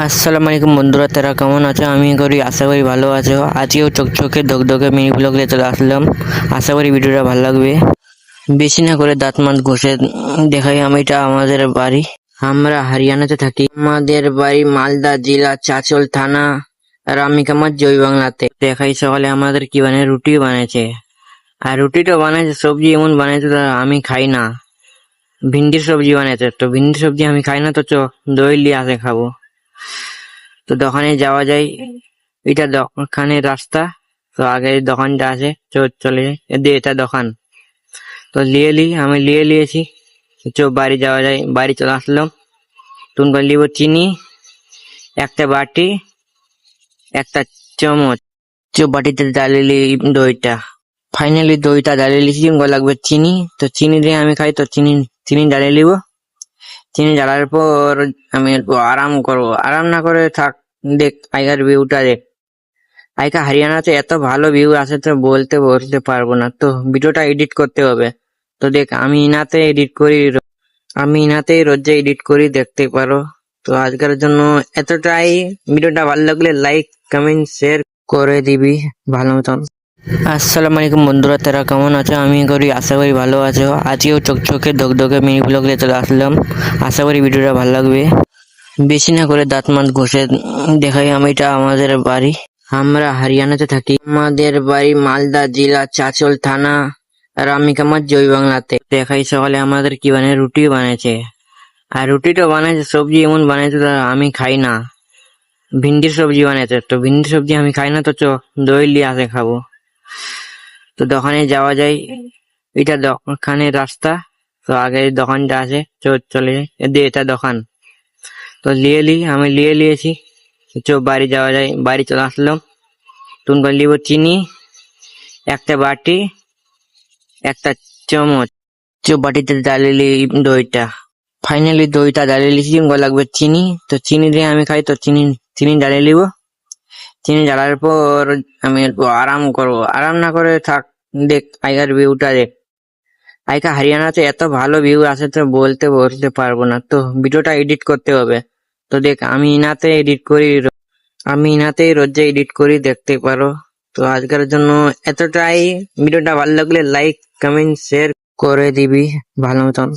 আসসালামু আলাইকুম বন্ধুরা, তারা কেমন আছো? আমি করি আশা করি ভালো আছো। আজকেও চকচকে দগদগে মিনি ব্লগ নিয়ে চলে আসলাম। আশা করি ভিডিওটা ভালো লাগবে। বেশি না করে দাঁত মাত ঘষে দেখাই, আমি এটা আমাদের বাড়ি। আমরা হরিয়ানাতে থাকি। আমাদের বাড়ি মালদা জেলা চাঁচল থানা রামিকামার জয় বাংলাতে। দেখাই সকালে আমাদের কি বানিয়ে, রুটি বানিয়েছে। আর রুটিটা বানাইছে, সবজি এমন বানাইছে আমি খাই না। ভিন্ডির সবজি বানাইছে, তো ভিন্ডির সবজি আমি খাই না, তো দই লিয়ে আসে খাবো। তো দোকানে যাওয়া যায়, এটা দোকানের রাস্তা। তো আগে দোকানটা আছে, চলে যাই, এটা দোকান। তো আমি লিয়ে নিয়েছি। বাড়ি যাওয়া যায়, বাড়ি চলে আসলাম। তুমি লিব চিনি, একটা বাটি, একটা চামচ। বাটিতে ডালিয়ে দইটা। ফাইনালি দইটা ডালিয়ে লিছি, লাগবে চিনি। তো চিনি দিয়ে আমি খাই, তো চিনি ডালিয়ে নিব। চিনি জ্বালার পর আমি একটু আরাম করবো। আরাম না করে থাক, দেখ আইগার ভিউটা দেখ। আইকা হরিয়ানাতে এত ভালো ভিউ আছে, তো বলতে পারবো না। তো ভিডিওটা এডিট করতে হবে। তো দেখ, আমি ইনাতেই রোজ এডিট করি, দেখতে পারো। তো আজকের জন্য এতটাই। ভিডিওটা ভালো লাগলে লাইক কমেন্ট শেয়ার করে দিবি ভালো মতন। আসসালামু আলাইকুম বন্ধুরা, তারা কেমন আছো? আমি করি আশা করি ভালো আছো। আজকেও চকচকে দগদগে মিনি ব্লগ নিয়ে চলে আসলাম। আশা করি ভিডিওটা ভালো লাগবে। বেশি না করে দাঁত মাত ঘষে দেখাই, আমি এটা আমাদের বাড়ি। আমরা হরিয়ানাতে থাকি। আমাদের বাড়ি মালদা জেলা চাঁচল থানা রামিকামার জয় বাংলাতে। দেখাই সকালে আমাদের কি বানিয়ে, রুটি বানিয়েছে। আর রুটিটা বানাইছে, সবজি এমন বানাইছে আমি খাই না। ভিন্ডির সবজি বানাইছে, তো ভিন্ডির সবজি আমি খাই না, তো দই লিয়ে আসে খাবো। তো দোকানে যাওয়া যায়, এটা দোকানের রাস্তা। তো আগে দোকানটা আছে, চলে যাই, এটা দোকান। তো আমি লিয়ে নিয়েছি। বাড়ি যাওয়া যায়, বাড়ি চলে আসলাম। তুমি লিব চিনি, একটা বাটি, একটা চামচ। বাটিতে ডালিয়ে দইটা। ফাইনালি দইটা ডালিয়ে লিছি, লাগবে চিনি। তো চিনি দিয়ে আমি খাই, তো চিনি ডালিয়ে নিব। চিনি জ্বালার পর আমি একটু আরাম করবো। আরাম না করে থাক, দেখ আইগার ভিউটা দেখ। আইকা হরিয়ানাতে এত ভালো ভিউ আছে, তো বলতে পারবো না। তো ভিডিওটা এডিট করতে হবে। তো দেখ, আমি ইনাতেই রোজ এডিট করি, দেখতে পারো। তো আজকের জন্য এতটাই। ভিডিওটা ভালো লাগলে লাইক কমেন্ট শেয়ার করে দিবি ভালো মতন।